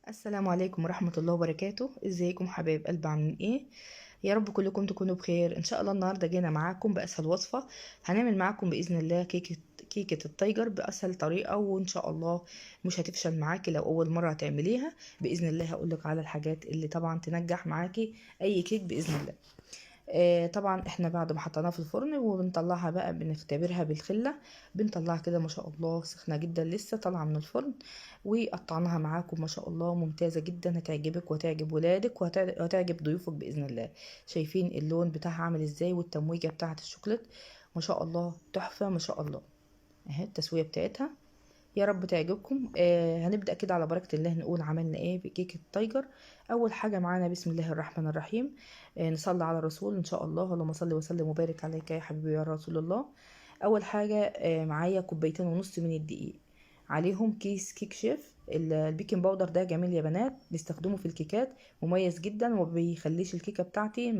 السلام عليكم ورحمة الله وبركاته. ازيكم حبايب قلب، عاملين ايه؟ يا رب كلكم تكونوا بخير ان شاء الله. النهارده جينا معاكم باسهل وصفة. هنعمل معاكم باذن الله كيكة التايجر باسهل طريقة، وان شاء الله مش هتفشل معاكي لو اول مرة هتعمليها. باذن الله هقولك على الحاجات اللي طبعا تنجح معاكي اي كيك باذن الله. طبعا احنا بعد ما حطيناها في الفرن وبنطلعها بقى بنختبرها بالخلة. بنطلعها كده ما شاء الله سخنة جدا لسه طالعة من الفرن، وقطعناها معاكم ما شاء الله ممتازة جدا. هتعجبك وهتعجب ولادك وهتعجب ضيوفك بإذن الله. شايفين اللون بتاعها عامل ازاي والتمويجة بتاعة الشوكولات ما شاء الله تحفة ما شاء الله. اهي التسوية بتاعتها يا رب تعجبكم. هنبدأ كده على بركة الله نقول عملنا ايه بكيكة التايجر. اول حاجة معانا بسم الله الرحمن الرحيم. نصلي على الرسول ان شاء الله. اللهم صل وسلم وبارك عليك يا حبيبي يا رسول الله. اول حاجة معايا كوبايتين ونص من الدقيق، عليهم كيس كيك شيف. البيكنج باودر ده جميل يا بنات، بيستخدمه في الكيكات، مميز جدا وما بيخليش الكيكة بتاعتي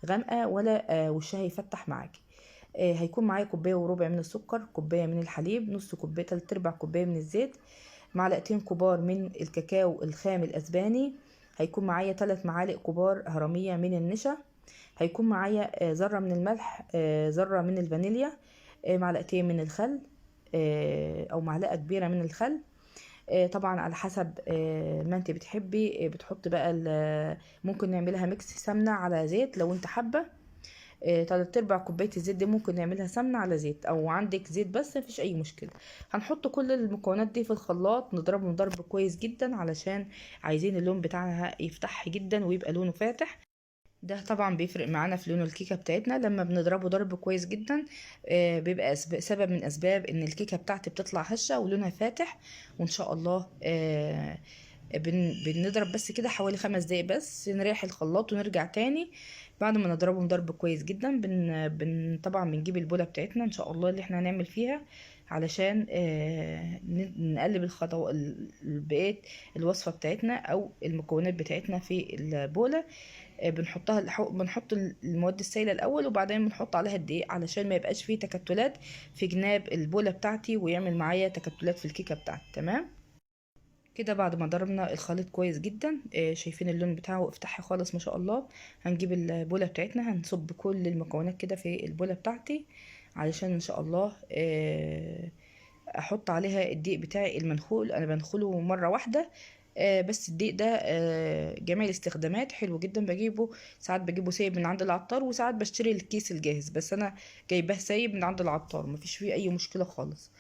غامقة ولا وشها يفتح معاكي. هيكون معايا كوبايه وربع من السكر، كوبايه من الحليب، نص كوبايه، تلات ارباع كوبايه من الزيت، معلقتين كبار من الكاكاو الخام الاسباني، هيكون معايا 3 معالق كبار هرميه من النشا، هيكون معايا ذره من الملح، ذره من الفانيليا، معلقتين من الخل، او معلقه كبيره من الخل. طبعا على حسب ما انت بتحبي بتحط بقى ممكن نعملها ميكس سمنه على زيت لو انت حابه. تلات ارباع كوبايه الزيت دي ممكن نعملها سمنه على زيت، او عندك زيت بس مفيش اي مشكله. هنحط كل المكونات دي في الخلاط نضربهم ضرب كويس جدا، علشان عايزين اللون بتاعها يفتح جدا ويبقى لونه فاتح. ده طبعا بيفرق معانا في لون الكيكه بتاعتنا لما بنضربه ضرب كويس جدا. بيبقى سبب من اسباب ان الكيكه بتاعتي بتطلع هشه ولونها فاتح. وان شاء الله بنضرب بس كده حوالي 5 دقايق بس، نريح الخلاط ونرجع تاني. بعد ما نضربهم ضرب كويس جدا طبعا بنجيب البولة بتاعتنا ان شاء الله اللي احنا هنعمل فيها، علشان نقلب بقية الوصفة بتاعتنا او المكونات بتاعتنا في البولة. بنحط المواد السائلة الأول، وبعدين بنحط عليها الدقيق علشان ما يبقاش فيه تكتلات في جناب البولة بتاعتي ويعمل معايا تكتلات في الكيكة بتاعتي. تمام كده بعد ما ضربنا الخليط كويس جدا، شايفين اللون بتاعه افتحي خالص ما شاء الله. هنجيب البولة بتاعتنا، هنصب كل المكونات كده في البولة بتاعتي علشان ان شاء الله احط عليها الدقيق بتاعي المنخول. انا بنخله مرة واحدة بس الدقيق ده جميع الاستخدامات حلو جدا. بجيبه ساعات بجيبه سايب من عند العطار، وساعات بشتري الكيس الجاهز، بس انا جايباه سايب من عند العطار مفيش فيه اي مشكلة خالص.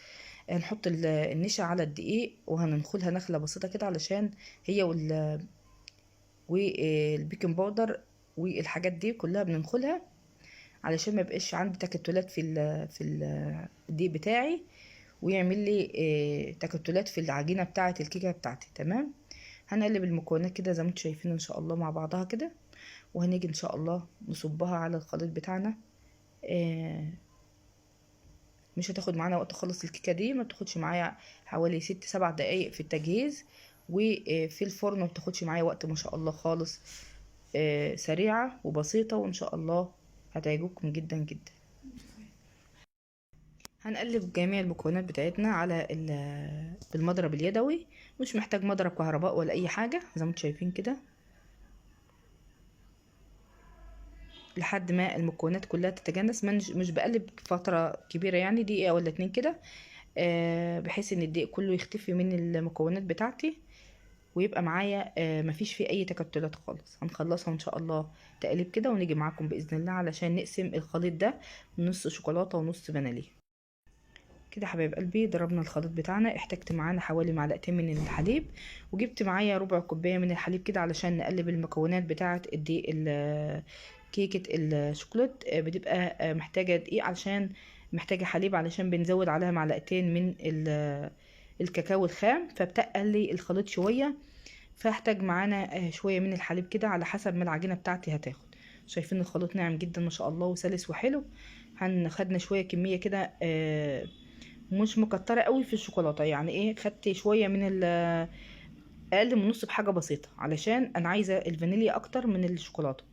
هنحط النشا على الدقيق وهننخلها نخلة بسيطة كده علشان هي والبيكنج باودر والحاجات دي كلها بننخلها علشان ما يبقاش عندي تكتلات الدقيق بتاعي، ويعمل لي تكتلات في العجينة بتاعة الكيكة بتاعتي. تمام هنقلب المكونات كده زي ما انتم شايفين ان شاء الله مع بعضها كده، وهنيجي ان شاء الله نصبها على الخليط بتاعنا. آه، مش هتاخد معانا وقت خالص، الكيكه دي ما بتاخدش معايا حوالي 6 7 دقايق في التجهيز، وفي الفرن ما بتاخدش معايا وقت ما شاء الله خالص. سريعه وبسيطه وان شاء الله هتعجبكم جدا جدا. هنقلب جميع المكونات بتاعتنا على بالمضرب اليدوي، مش محتاج مضرب كهرباء ولا اي حاجه زي ما انتم شايفين كده، لحد ما المكونات كلها تتجانس. مش بقلب فتره كبيره يعني دقيقه ولا 2 كده، بحيث ان الدقيق كله يختفي من المكونات بتاعتي ويبقى معايا مفيش فيه اي تكتلات خالص. هنخلصها ان شاء الله تقليب كده ونيجي معاكم باذن الله علشان نقسم الخليط ده نص شوكولاته ونص فانيليا. كده حبايب قلبي ضربنا الخليط بتاعنا، احتجت معانا حوالي معلقتين من الحليب، وجبت معايا ربع كوبايه من الحليب كده علشان نقلب المكونات بتاعه الدقيق. كيكه الشوكولات بتبقى محتاجه دقيق علشان محتاجه حليب علشان بنزود عليها معلقتين من الكاكاو الخام، فبتقل لي الخليط شويه، فاحتاج معانا شويه من الحليب كده على حسب ما العجينه بتاعتي هتاخد. شايفين الخليط ناعم جدا ما شاء الله وسلس وحلو. خدنا شويه كميه كده مش مكتره قوي في الشوكولاته، يعني ايه خدت شويه من اقل من نص بحاجه بسيطه علشان انا عايزه الفانيليا اكتر من الشوكولاته.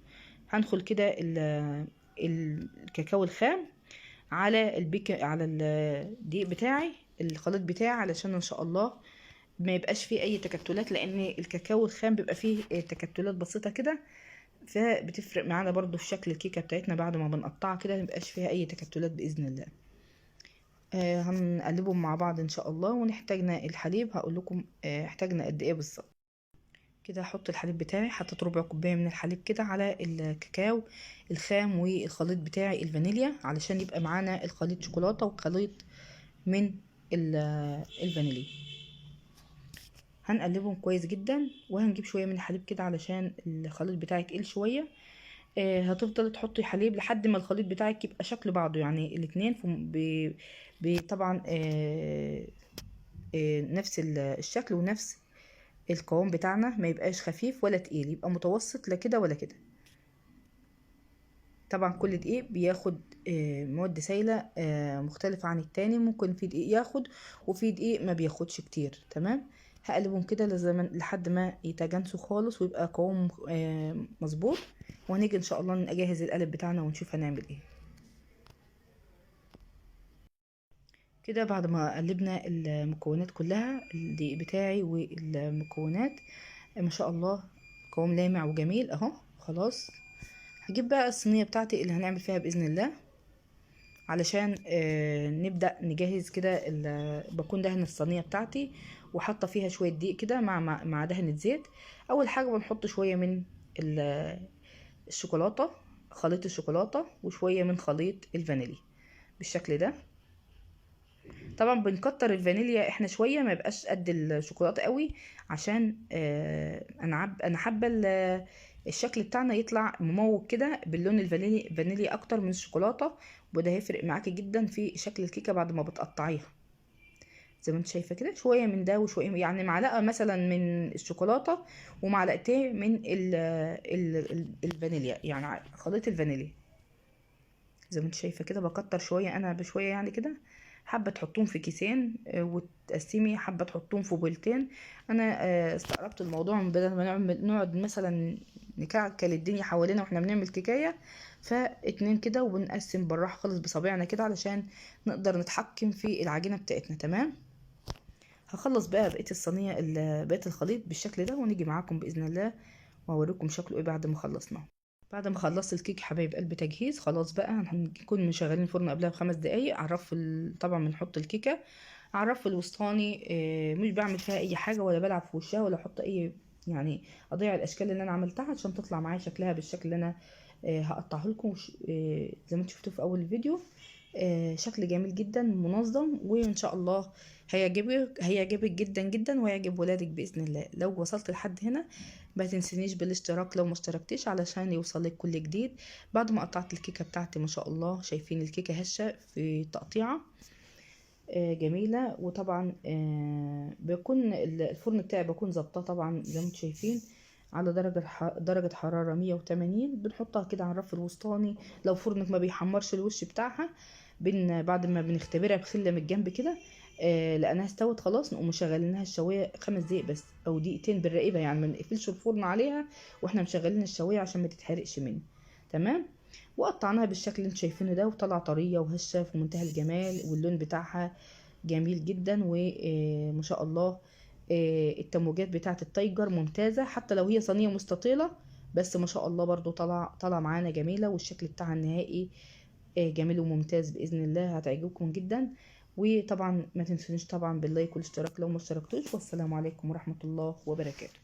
هندخل كده الكاكاو الخام على على الدقيق بتاعي الخليط بتاعي علشان ان شاء الله ما يبقاش فيه اي تكتلات، لان الكاكاو الخام بيبقى فيه تكتلات بسيطه كده، فبتفرق معانا برضو في شكل الكيكه بتاعتنا بعد ما بنقطعها كده، ما يبقاش فيها اي تكتلات باذن الله. هنقلبهم مع بعض ان شاء الله. ونحتاجنا الحليب، هقول لكم احتاجنا قد ايه بالظبط. كده هحط الحليب بتاعي، حطيت ربع كوبايه من الحليب كده على الكاكاو الخام والخليط بتاعي الفانيليا، علشان يبقى معانا الخليط شوكولاته وخليط من الفانيليا. هنقلبهم كويس جدا، وهنجيب شويه من الحليب كده علشان الخليط بتاعي تقيل شويه. هتفضل تحطي حليب لحد ما الخليط بتاعك يبقى شكل بعضه، يعني الاتنين طبعا نفس الشكل ونفس القوام بتاعنا، ما يبقاش خفيف ولا تقيل، يبقى متوسط، لا كده ولا كده. طبعا كل دقيق بياخد مواد سائلة مختلفة عن التاني، ممكن في دقيق ياخد وفي دقيق ما بياخدش كتير. تمام. هقلبهم كده لحد ما يتجانسوا خالص ويبقى قوام مظبوط، وهنيجي ان شاء الله نجهز القالب بتاعنا ونشوف هنعمل ايه. كده بعد ما قلبنا المكونات كلها، الدقيق بتاعي والمكونات ما شاء الله قوام لامع وجميل اهو. خلاص، هجيب بقى الصينية بتاعتي اللي هنعمل فيها بإذن الله، علشان نبدأ نجهز كده. بكون دهن الصينية بتاعتي وحاطة فيها شوية دقيق كده مع دهنة زيت. أول حاجة بنحط شوية من الشوكولاتة، خليط الشوكولاتة، وشوية من خليط الفانيليا بالشكل ده. طبعا بنكتر الفانيليا احنا شويه، ما يبقاش قد الشوكولاته قوي، عشان انا حابه الشكل بتاعنا يطلع مموج كده باللون الفانيليا اكتر من الشوكولاته، وده هيفرق معاكي جدا في شكل الكيكه بعد ما بتقطعيها. زي ما انت شايفه كده، شويه من ده وشويه، يعني معلقه مثلا من الشوكولاته ومعلقتين من الفانيليا، يعني خليط الفانيليا. زي ما انت شايفه كده بكتر شويه انا بشويه يعني كده. حابه تحطوهم في كيسين وتقسمي، حابه تحطوهم في بولتين. انا استقربت الموضوع، من بدل ما نقعد مثلا نكعكل الدنيا حوالينا واحنا بنعمل كيكايه، فاتنين كده، وبنقسم بالراحه خالص بصابعنا كده علشان نقدر نتحكم في العجينه بتاعتنا. تمام. هخلص بقى بقيه الصينيه بقيه الخليط بالشكل ده، ونيجي معاكم باذن الله واوريكم شكله ايه بعد ما خلصناه. بعد ما خلصت الكيك حبايب قلب تجهيز، خلاص بقى هنكون مشغلين الفرن قبلها ب5 دقايق. على الرف طبعا بنحط الكيكه على الرف الوسطاني. مش بعمل فيها اي حاجه ولا بلعب في وشها ولا احط اي، يعني اضيع الاشكال اللي انا عملتها عشان تطلع معايا شكلها بالشكل اللي انا هقطعه لكم. زي ما انتم شفتوا في اول الفيديو، شكل جميل جدا منظم، وان شاء الله هيعجبك جدا جدا، وهيعجب ولادك باذن الله. لو وصلت لحد هنا ما تنسينيش بالاشتراك لو ما اشتركتيش، علشان يوصلك كل جديد. بعد ما قطعت الكيكه بتاعتي ما شاء الله، شايفين الكيكه هشه في تقطيعه جميله. وطبعا بيكون الفرن بتاعي بكون ظابطاه طبعا زي ما انتم شايفين على درجة حرارة 180. بنحطها كده على الرف الوسطاني. لو فرنك ما بيحمرش الوش بتاعها، بعد ما بنختبرها بخلة من الجنب كده لقيناها استوت خلاص، نقوم مشغلينها الشواية 5 دقايق بس او دقيقتين بالراقبة، يعني ما نقفلش الفرن عليها واحنا مشغلين الشواية عشان ما تتحرقش مني. تمام. وقطعناها بالشكل اللي انتم شايفينه ده، وطلع طرية وهشة في منتهى الجمال، واللون بتاعها جميل جدا. وما شاء الله التموجات بتاعة التايجر ممتازة، حتى لو هي صينية مستطيلة، بس ما شاء الله برضو طلع معانا جميلة، والشكل بتاعها النهائي جميل وممتاز بإذن الله، هتعجبكم جدا. وطبعا ما تنسونيش طبعا باللايك والاشتراك لو ما اشتركتوش. والسلام عليكم ورحمة الله وبركاته.